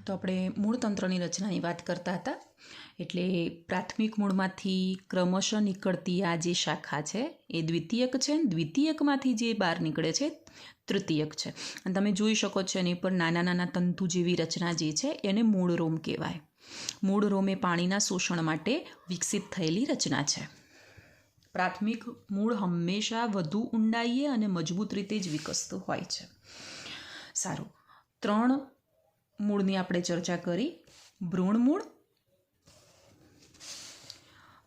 તો આપણે મૂળતંત્રની રચનાની વાત કરતા હતા. એટલે પ્રાથમિક મૂળમાંથી ક્રમશઃ નીકળતી આ જે શાખા છે એ દ્વિતીયક છે. દ્વિતીયકમાંથી જે બહાર નીકળે છે તૃતીયક છે. અને તમે જોઈ શકો છો એની પર નાના નાના તંતુ જેવી રચના જે છે એને મૂળરોમ કહેવાય. મૂળરોમ એ પાણીના શોષણ માટે વિકસિત થયેલી રચના છે. પ્રાથમિક મૂળ હંમેશા વધુ ઊંડાઈએ અને મજબૂત રીતે જ વિકસતું હોય છે. સારું, 3 મૂળની આપણે ચર્ચા કરી. ભ્રૂણ મૂળ,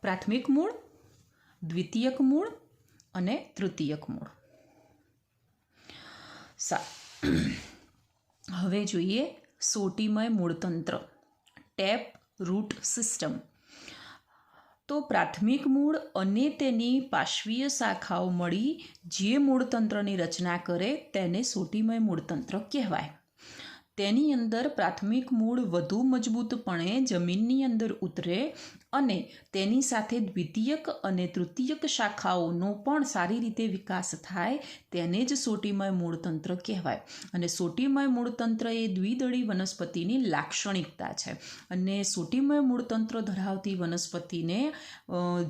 પ્રાથમિક મૂળ, દ્વિતીયક મૂળ અને તૃતીયક મૂળ. હવે જોઈએ સોટીમય મૂળતંત્ર, ટેપ રૂટ સિસ્ટમ. તો પ્રાથમિક મૂળ અને તેની પાર્શ્વીય શાખાઓ મળી જે મૂળતંત્રની રચના કરે તેને સોટીમય મૂળતંત્ર કહેવાય. તેની અંદર પ્રાથમિક મૂળ વધુ મજબૂતપણે જમીનની અંદર ઉતરે અને તેની સાથે દ્વિતીયક અને તૃતીયક શાખાઓનો પણ સારી રીતે વિકાસ થાય તેને જ સોટીમય મૂળતંત્ર કહેવાય. અને સોટીમય મૂળતંત્ર એ દ્વિદળી વનસ્પતિની લાક્ષણિકતા છે. અને સોટીમય મૂળતંત્ર ધરાવતી વનસ્પતિને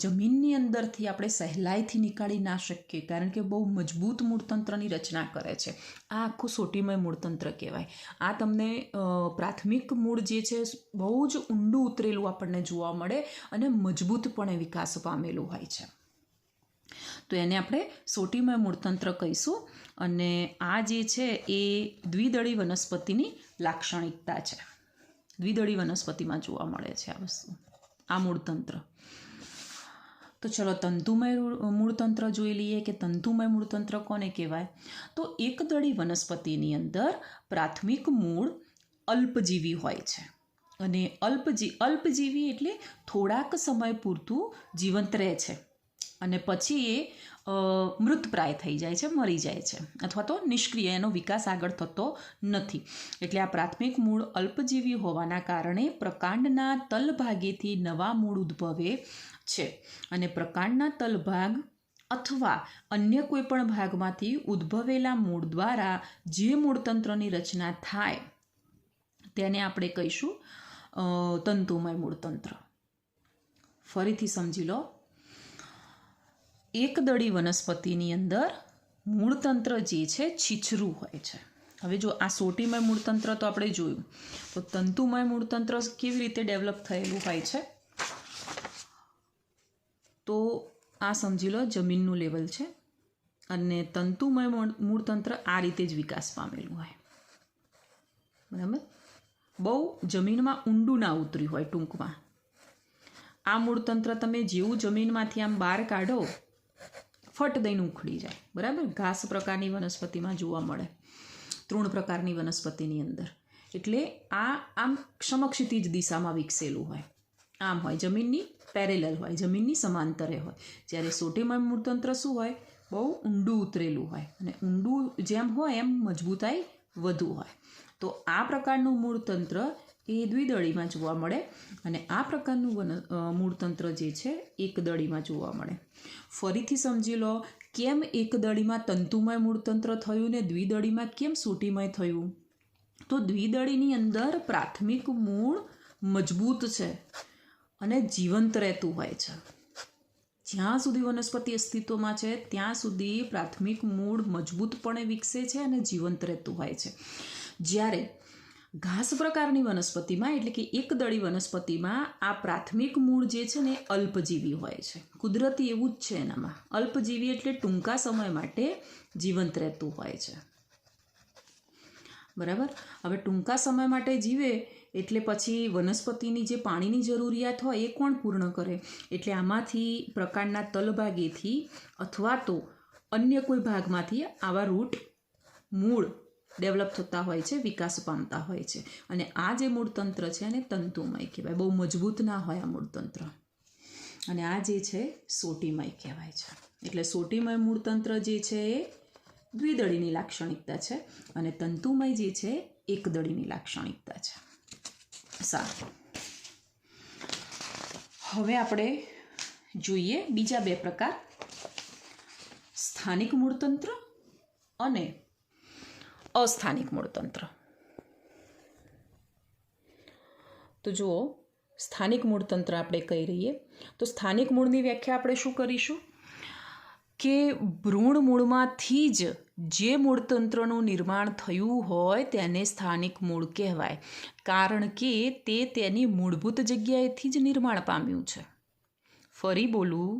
જમીનની અંદરથી આપણે સહેલાઈથી નીકાળી ના શકીએ, કારણ કે બહુ મજબૂત મૂળતંત્રની રચના કરે છે. આ આખું સોટીમય મૂળતંત્ર કહેવાય. આ તમને પ્રાથમિક મૂળ જે છે બહુ જ ઊંડું ઉતરેલું આપણને જોવા મળે અને મજબૂતપણે વિકાસ પામેલું હોય છે. તો એને આપણે સોટીમય મૂળતંત્ર કહીશું. અને આ જે છે એ દ્વિદળી વનસ્પતિની લાક્ષણિકતા છે. દ્વિદળી વનસ્પતિમાં જોવા મળે છે આ વસ્તુ, આ મૂળતંત્ર. તો ચલો તંતુમય મૂળતંત્ર જોઈ લઈએ કે તંતુમય મૂળતંત્ર કોને કહેવાય. તો એકદળી વનસ્પતિની અંદર પ્રાથમિક મૂળ અલ્પજીવી હોય છે. અને અલ્પજીવી એટલે થોડાક સમય પૂરતું જીવંત રહે છે અને પછી એ મૃતપ્રાય થઈ જાય છે, મરી જાય છે, અથવા તો નિષ્ક્રિય, એનો વિકાસ આગળ થતો નથી. એટલે આ પ્રાથમિક મૂળ અલ્પજીવી હોવાના કારણે પ્રકાંડના તલભાગેથી નવા મૂળ ઉદ્ભવે છે. અને પ્રકાંડના તલભાગ અથવા અન્ય કોઈ પણ ભાગમાંથી ઉદ્ભવેલા મૂળ દ્વારા જે મૂળતંત્રની રચના થાય તેને આપણે કહીશું તંતુમય મૂળતંત્ર. ફરીથી સમજી લો, એકદળી વનસ્પતિની અંદર મૂળતંત્ર જે છે છીછરું હોય છે. હવે જો આ સોટીમય મૂળતંત્ર તો આપણે જોયું, તો તંતુમય મૂળતંત્ર કેવી રીતે ડેવલપ થયેલું હોય છે. તો આ સમજી લો જમીનનું લેવલ છે અને તંતુમય મૂળતંત્ર આ રીતે જ વિકાસ પામેલું હોય. બરાબર, બહુ જમીનમાં ઊંડું ના ઉતર્યું હોય. ટૂંકમાં આ મૂળતંત્ર તમે જેવું જમીનમાંથી આમ બહાર કાઢો ફટ દઈને ઉખડી જાય. બરાબર, ઘાસ પ્રકારની વનસ્પતિમાં જોવા મળે, તૃણ પ્રકારની વનસ્પતિની અંદર. એટલે આ આમ સમક્ષિતિજ દિશામાં વિકસેલું હોય, આમ હોય, જમીનની પેરેલલ હોય, જમીનની સમાંતરે હોય. જ્યારે સોટીમય મૂળતંત્ર શું હોય, બહુ ઊંડું ઉતરેલું હોય અને ઊંડું જેમ હોય એમ મજબૂતાઈ વધુ હોય. તો આ પ્રકારનું મૂળતંત્ર એ દ્વિદળીમાં જોવા મળે અને આ પ્રકારનું મૂળતંત્ર જે છે એકદળીમાં જોવા મળે. ફરીથી સમજી લો, કેમ એકદળીમાં તંતુમય મૂળતંત્ર થયું ને દ્વિદળીમાં કેમ સોટીમય થયું. તો દ્વિદળીની અંદર પ્રાથમિક મૂળ મજબૂત છે અને જીવંત રહેતું હોય છે. જ્યાં સુધી વનસ્પતિ અસ્તિત્વમાં છે ત્યાં સુધી પ્રાથમિક મૂળ મજબૂતપણે વિકસે છે અને જીવંત રહેતું હોય છે. જ્યારે ઘાસ પ્રકારની વનસ્પતિમાં, એટલે કે એકદળી વનસ્પતિમાં, આ પ્રાથમિક મૂળ જે છે ને અલ્પજીવી હોય છે. કુદરતી એવું જ છે એનામાં. અલ્પજીવી એટલે ટૂંકા સમય માટે જીવંત રહેતું હોય છે. બરાબર, હવે ટૂંકા સમય માટે જીવે એટલે પછી વનસ્પતિની જે પાણીની જરૂરિયાત હોય એ કોણ પૂર્ણ કરે. એટલે આમાંથી પ્રકાંડના તલભાગેથી અથવા તો અન્ય કોઈ ભાગમાંથી આવા રૂટ, મૂળ ડેવલપ થતા હોય છે, વિકાસ પામતા હોય છે. અને આ જે મૂળતંત્ર છે એને તંતુમય કહેવાય. બહુ મજબૂત ના હોય આ મૂળતંત્ર. અને આ જે છે સોટીમય કહેવાય છે. એટલે સોટીમય મૂળતંત્ર જે છે એ દ્વિદળીની લાક્ષણિકતા છે અને તંતુમય જે છે એકદળીની લાક્ષણિકતા છે. સારું, હવે આપણે જોઈએ બીજા 2 પ્રકાર, સ્થાનિક મૂળતંત્ર અને અસ્થાનિક મૂળતંત્ર. તો જુઓ, સ્થાનિક મૂળતંત્ર આપણે કહી રહીએ તો સ્થાનિક મૂળની વ્યાખ્યા આપણે શું કરીશું કે ભ્રૂણ મૂળમાંથી જ જે મૂળતંત્રનું નિર્માણ થયું હોય તેને સ્થાનિક મૂળ કહેવાય, કારણ કે તે તેની મૂળભૂત જગ્યાએથી જ નિર્માણ પામ્યું છે. ફરી બોલું,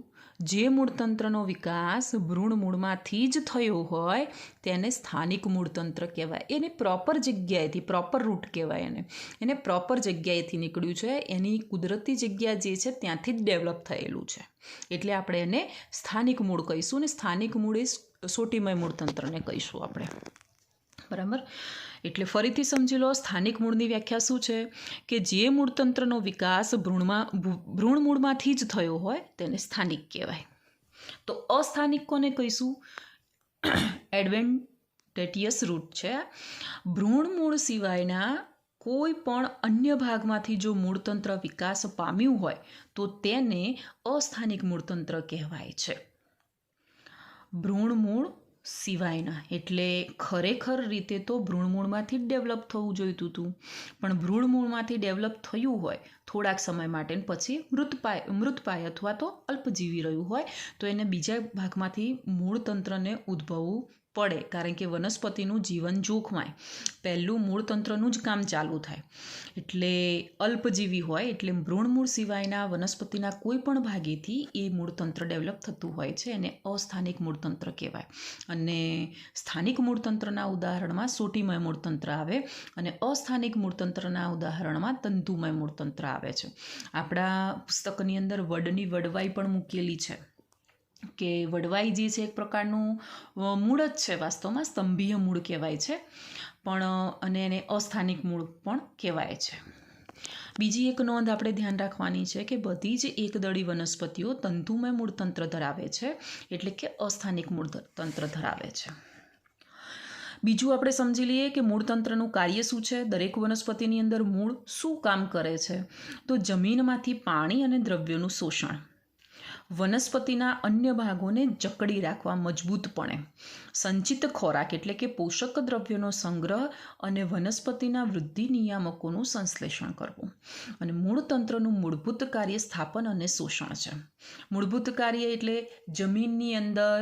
જે મૂળતંત્રનો વિકાસ ભ્રૂણ મૂળમાંથી જ થયો હોય તેને સ્થાનિક મૂળતંત્ર કહેવાય. એને પ્રોપર જગ્યાએથી, પ્રોપર રૂટ કહેવાય એને પ્રોપર જગ્યાએથી નીકળ્યું છે, એની કુદરતી જગ્યા જે છે ત્યાંથી જ ડેવલપ થયેલું છે, એટલે આપણે એને સ્થાનિક મૂળ કહીશું. ને સ્થાનિક મૂળ એ સોટીમય મૂળતંત્રને કહીશું આપણે, બરાબર. એટલે ફરીથી સમજી લો, સ્થાનિક મૂળની વ્યાખ્યા શું છે કે જે મૂળતંત્રનો વિકાસ ભ્રૂણ મૂળમાંથી જ થયો હોય તેને સ્થાનિક કહેવાય. તો અસ્થાનિક કોને કહીશું? એડવેન્ટેટિયસ રૂટ છે. ભ્રૂણ મૂળ સિવાયના કોઈ પણ અન્ય ભાગમાંથી જો મૂળતંત્ર વિકાસ પામ્યું હોય તો તેને અસ્થાનિક મૂળતંત્ર કહેવાય છે. ભ્રૂણ મૂળ સિવાયના એટલે ખરેખર રીતે તો ભ્રૂણમૂળમાંથી જ ડેવલપ થવું જોઈતું હતું, પણ ભ્રૂણમૂળમાંથી ડેવલપ થયું હોય થોડાક સમય માટે પછી મૃતપાય અથવા તો અલ્પજીવી રહ્યું હોય તો એને બીજા ભાગમાંથી મૂળતંત્રને ઉદ્ભવવું પડે, કારણ કે વનસ્પતિનું જીવન જોખમાય. પહેલું મૂળતંત્રનું જ કામ ચાલુ થાય. એટલે અલ્પજીવી હોય એટલે ભ્રૂણમૂળ સિવાયના વનસ્પતિના કોઈ પણ ભાગેથી એ મૂળતંત્ર ડેવલપ થતું હોય છે, એને અસ્થાનિક મૂળતંત્ર કહેવાય. અને સ્થાનિક મૂળતંત્રના ઉદાહરણમાં સોટીમય મૂળતંત્ર આવે અને અસ્થાનિક મૂળતંત્રના ઉદાહરણમાં તંતુમય મૂળતંત્ર આવે છે. આપણા પુસ્તકની અંદર વડની વડવાઈ પણ મૂકેલી છે કે વડવાઈ જે છે એક પ્રકારનું મૂળ જ છે, વાસ્તવમાં સ્તંભીય મૂળ કહેવાય છે, પણ અને એને અસ્થાનિક મૂળ પણ કહેવાય છે. બીજી એક નોંધ આપણે ધ્યાન રાખવાની છે કે બધી જ એકદળી વનસ્પતિઓ તંતુમય મૂળતંત્ર ધરાવે છે, એટલે કે અસ્થાનિક મૂળતંત્ર ધરાવે છે. બીજું આપણે સમજી લઈએ કે મૂળતંત્રનું કાર્ય શું છે. દરેક વનસ્પતિની અંદર મૂળ શું કામ કરે છે? તો જમીનમાંથી પાણી અને દ્રવ્યોનું શોષણ, વનસ્પતિના અન્ય ભાગોને જકડી રાખવા મજબૂતપણે, સંચિત ખોરાક એટલે કે પોષક દ્રવ્યોનો સંગ્રહ અને વનસ્પતિના વૃદ્ધિ નિયામકોનું સંશ્લેષણ કરવું. અને મૂળતંત્રનું મૂળભૂત કાર્ય સ્થાપન અને શોષણ છે. મૂળભૂત કાર્ય એટલે જમીનની અંદર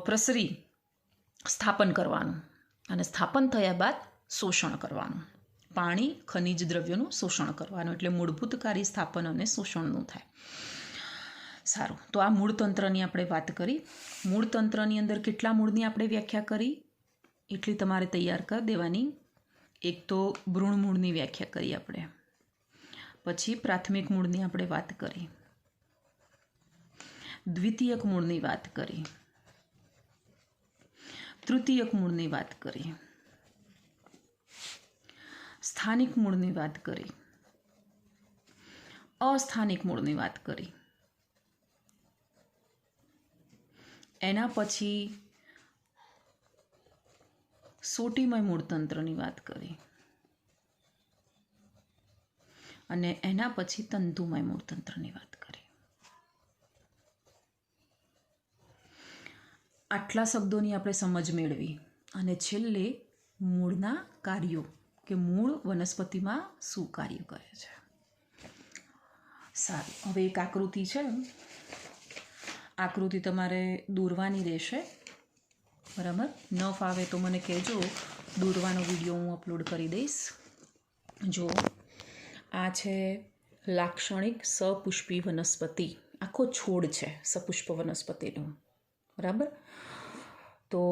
પ્રસરી સ્થાપન કરવાનું અને સ્થાપન થયા બાદ શોષણ કરવાનું, પાણી ખનિજ દ્રવ્યોનું શોષણ કરવાનું, એટલે મૂળભૂત કાર્ય સ્થાપન અને શોષણનું થાય. સારું, તો આ મૂળતંત્રની આપણે વાત કરી. મૂળતંત્રની અંદર કેટલા મૂળની આપણે વ્યાખ્યા કરી એટલી તમારે તૈયાર કરી દેવાની. એક તો ભ્રૂણ મૂળની વ્યાખ્યા કરી આપણે, પછી પ્રાથમિક મૂળની આપણે વાત કરી, દ્વિતીયક મૂળની વાત કરી, તૃતીયક મૂળની વાત કરી, સ્થાનિક મૂળની વાત કરી, અસ્થાનિક મૂળની વાત કરી, એના પછી સોટીમય મૂળતંત્રની વાત કરી અને એના પછી તંતુમય મૂળતંત્રની વાત કરી. આટલા શબ્દોની આપણે સમજ મેળવી અને છેલ્લે મૂળના કાર્યો કે મૂળ વનસ્પતિમાં શું કાર્ય કરે છે. સારું, હવે એક આકૃતિ છે, આકૃતિ તમારે દોરવાની રહેશે, બરાબર. ન ફાવે તો મને કહેજો, દોરવાનો વિડીયો હું અપલોડ કરી દઈશ. જો આ છે લાક્ષણિક સપુષ્પી વનસ્પતિ, આખો છોડ છે સપુષ્પ વનસ્પતિનો, બરાબર. તો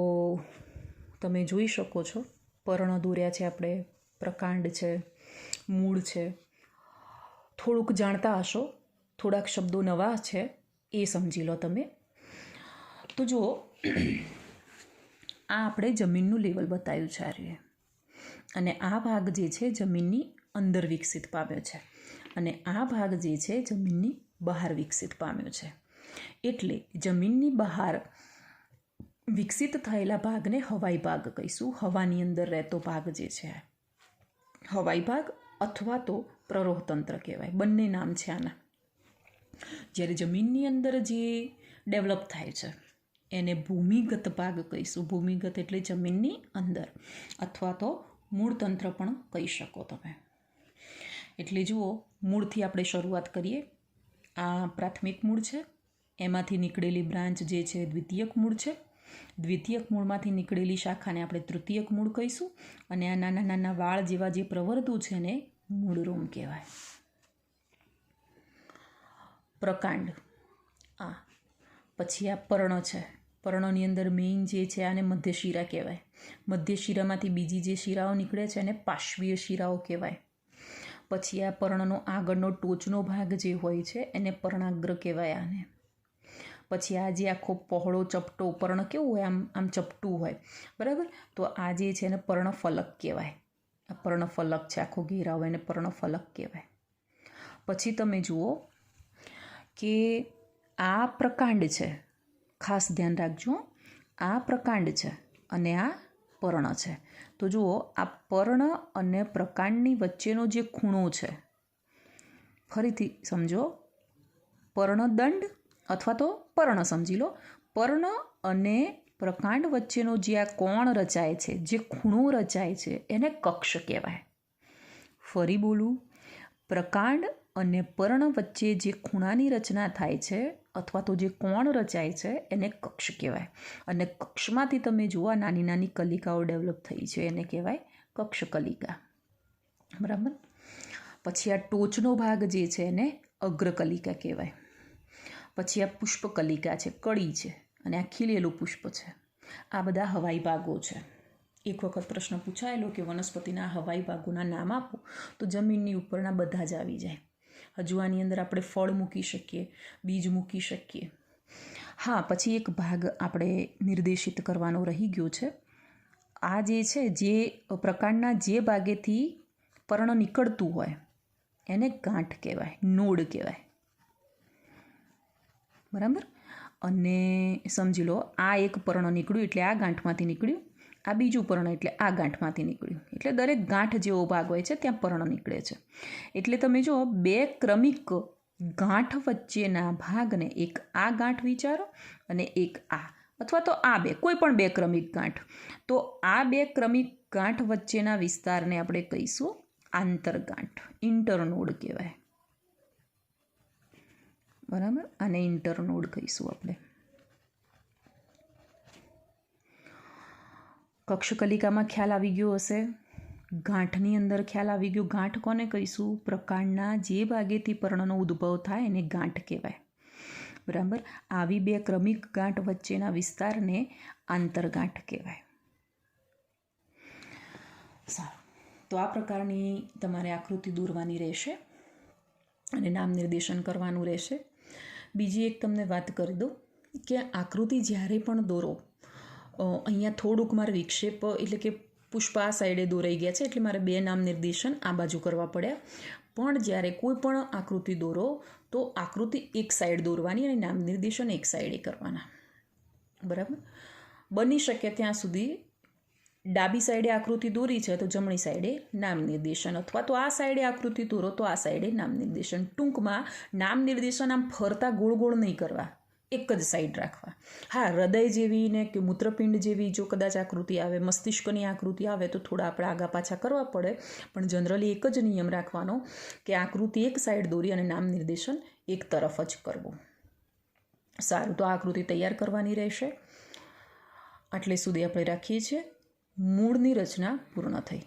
તમે જોઈ શકો છો પર્ણ દોર્યા છે આપણે, પ્રકાંડ છે, મૂળ છે. થોડુંક જાણતા હશો, થોડાક શબ્દો નવા છે એ સમજી લો તમે. તો જુઓ, આ આપણે જમીનનું લેવલ બતાવ્યું છે આ રીતે, અને આ ભાગ જે છે જમીનની અંદર વિકસિત પામ્યો છે અને આ ભાગ જે છે જમીનની બહાર વિકસિત પામ્યો છે. એટલે જમીનની બહાર વિકસિત થયેલા ભાગને હવાઈ ભાગ કહીશું. હવાની અંદર રહેતો ભાગ જે છે હવાઈ ભાગ અથવા તો પ્રરોહતંત્ર કહેવાય, બંને નામ છે આના. જ્યારે જમીનની અંદર જે ડેવલપ થાય છે એને ભૂમિગત ભાગ કહીશું. ભૂમિગત એટલે જમીનની અંદર, અથવા તો મૂળતંત્ર પણ કહી શકો તમે. એટલે જુઓ, મૂળથી આપણે શરૂઆત કરીએ. આ પ્રાથમિક મૂળ છે, એમાંથી નીકળેલી બ્રાન્ચ જે છે દ્વિતીયક મૂળ છે. દ્વિતીયક મૂળમાંથી નીકળેલી શાખાને આપણે તૃતીયક મૂળ કહીશું, અને આ નાના નાના વાળ જેવા જે પ્રવર્તું છે ને મૂળરોમ કહેવાય. પ્રકાંડ. પછી આ પર્ણ છે. પર્ણની અંદર મેઇન જે છે આને મધ્ય શિરા કહેવાય. મધ્ય શિરામાંથી બીજી જે શિરાઓ નીકળે છે એને પાર્શ્વીય શિરાઓ કહેવાય. પછી આ પર્ણનો આગળનો ટોચનો ભાગ જે હોય છે એને પર્ણાગ્ર કહેવાય આને. પછી આ જે આખો પહોળો ચપટો પર્ણ કેવું હોય, આમ ચપટું હોય, બરાબર, તો આ જે છે એને પર્ણફલક કહેવાય. આ પર્ણફલક છે, આખો ઘેરાવ એને પર્ણફલક કહેવાય. પછી તમે જુઓ કે આ પ્રકાંડ છે, ખાસ ધ્યાન રાખજો, આ પ્રકાંડ છે અને આ પર્ણ છે. તો જુઓ, આ પર્ણ અને પ્રકાંડની વચ્ચેનો જે ખૂણો છે, ફરીથી સમજો, પર્ણદંડ અથવા તો પર્ણ સમજી લો, પર્ણ અને પ્રકાંડ વચ્ચેનો જે આ કોણ રચાય છે, જે ખૂણો રચાય છે, એને કક્ષ કહેવાય. ફરી બોલું, પ્રકાંડ અને પર્ણ વચ્ચે જે ખૂણાની રચના થાય છે અથવા તો જે કોણ રચાય છે એને કક્ષ કહેવાય. અને કક્ષમાંથી તમે જુઓ નાની નાની કલિકાઓ ડેવલપ થઈ છે, એને કહેવાય કક્ષકલિકા. બરાબર. પછી આ ટોચનો ભાગ જે છે એને અગ્રકલિકા કહેવાય. પછી આ પુષ્પકલિકા છે, કળી છે, અને આ ખીલેલું પુષ્પ છે. આ બધા હવાઈ ભાગો છે. એક વખત પ્રશ્ન પૂછાયેલો કે વનસ્પતિના હવાઈ ભાગોના નામ આપો, તો જમીનની ઉપરના બધા જ આવી જાય. હજુ આની અંદર આપણે ફળ મૂકી શકીએ, બીજ મૂકી શકીએ. હા, પછી એક ભાગ આપણે નિર્દેશિત કરવાનો રહી ગયો છે. આ જે છે, જે પ્રકારના જે ભાગેથી પર્ણ નીકળતું હોય એને ગાંઠ કહેવાય, નોડ કહેવાય. બરાબર. અને સમજી લો, આ એક પર્ણ નીકળ્યું એટલે આ ગાંઠમાંથી નીકળ્યું, આ બીજું પર્ણ એટલે આ ગાંઠમાંથી નીકળ્યું. એટલે દરેક ગાંઠ જેવો ભાગ હોય છે ત્યાં પર્ણ નીકળે છે. એટલે તમે જો, બે ક્રમિક ગાંઠ વચ્ચેના ભાગને એક આ ગાંઠ વિચારો અને એક આ, અથવા તો આ બે, કોઈ પણ બે ક્રમિક ગાંઠ. તો આ બે ક્રમિક ગાંઠ વચ્ચેના વિસ્તારને આપણે કહીશું આંતરગાંઠ, ઇન્ટરનોડ કહેવાય. બરાબર. આને ઇન્ટરનોડ કહીશું આપણે. કક્ષકલિકામાં ખ્યાલ આવી ગયો હશે. ગાંઠની અંદર ખ્યાલ આવી ગયો. ગાંઠ કોને કહીશું? પ્રકાંડના જે ભાગેથી પર્ણનો ઉદ્ભવ થાય એને ગાંઠ કહેવાય. બરાબર. આવી બે ક્રમિક ગાંઠ વચ્ચેના વિસ્તારને આંતરગાંઠ કહેવાય. સારું, તો આ પ્રકારની તમારે આકૃતિ દોરવાની રહેશે અને નામ નિર્દેશન કરવાનું રહેશે. બીજી એક તમને વાત કરી દઉં કે આકૃતિ જ્યારે પણ દોરો, અહીંયા થોડુંક મારે વિક્ષેપ, એટલે કે પુષ્પ આ સાઈડે દોરાઈ ગયા છે એટલે મારે બે નામ નિર્દેશન આ બાજુ કરવા પડ્યા. પણ જ્યારે કોઈ પણ આકૃતિ દોરો તો આકૃતિ એક સાઈડ દોરવાની અને નામ નિર્દેશન એક સાઈડે કરવાના. બરાબર. બની શકે ત્યાં સુધી ડાબી સાઈડે આકૃતિ દોરી છે તો જમણી સાઈડે નામ નિર્દેશન, અથવા તો આ સાઈડે આકૃતિ દોરો તો આ સાઈડે નામ નિર્દેશન. ટૂંકમાં નામ નિર્દેશન આમ ફરતા ગોળ ગોળ નહીં કરવા, એક જ સાઈડ રાખવા. હા, હૃદય જેવી ને કે મૂત્રપિંડ જેવી જો કદાચ આકૃતિ આવે, મસ્તિષ્કની આકૃતિ આવે તો થોડા આપણે આગા પાછા કરવા પડે, પણ જનરલી એક જ નિયમ રાખવાનો કે આકૃતિ એક સાઈડ દોરી અને નામ નિર્દેશન એક તરફ જ કરવું. સારું, તો આ આકૃતિ તૈયાર કરવાની રહેશે. આટલે સુધી આપણે રાખીએ છીએ. મૂળની રચના પૂર્ણ થઈ.